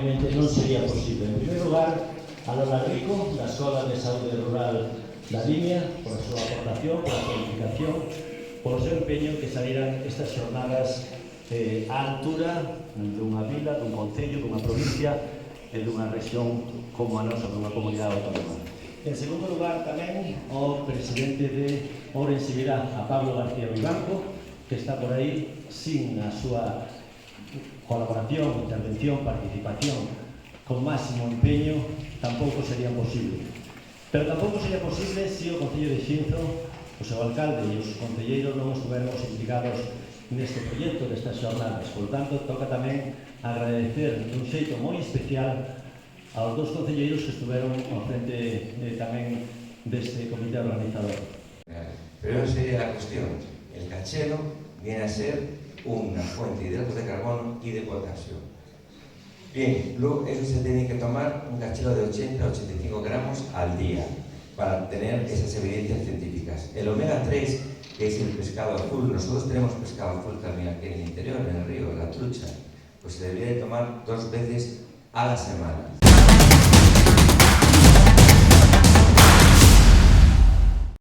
obviamente non sería posible. En primeiro lugar, a Lola Rico, da Escola de Saúde Rural da Limia, por a súa aportación, por a cualificación, por o seu empeño que salieran estas xornadas á altura dunha vila, dun concello, dunha provincia e dunha rexión como a nosa, dunha comunidade autónoma. En segundo lugar, tamén, o presidente de Ourense Virá, a Pablo García Vivanco, que está por aí, sin a súa colaboración, intervención, participación, con máximo empeño, tampouco sería posible. Pero tampouco sería posible se o Concello de Xinzo, o seu alcalde e os concelleiros non estuvermos implicados neste proxecto, destas xornadas. Por tanto, toca tamén agradecer dun xeito moi especial aos dos concelleiros que estuveron ao frente tamén deste comité organizador. Pero esa sería la cuestión. El cachelo viene a ser una fuente de hidratos de carbono y de potasio. Bien, luego eso se tiene que tomar un cachelo de 80 a 85 gramos al día para tener esas evidencias científicas. El omega 3, que es el pescado azul, nosotros tenemos pescado azul también aquí en el interior, en el río, la trucha, pues se debería de tomar 2 veces a la semana.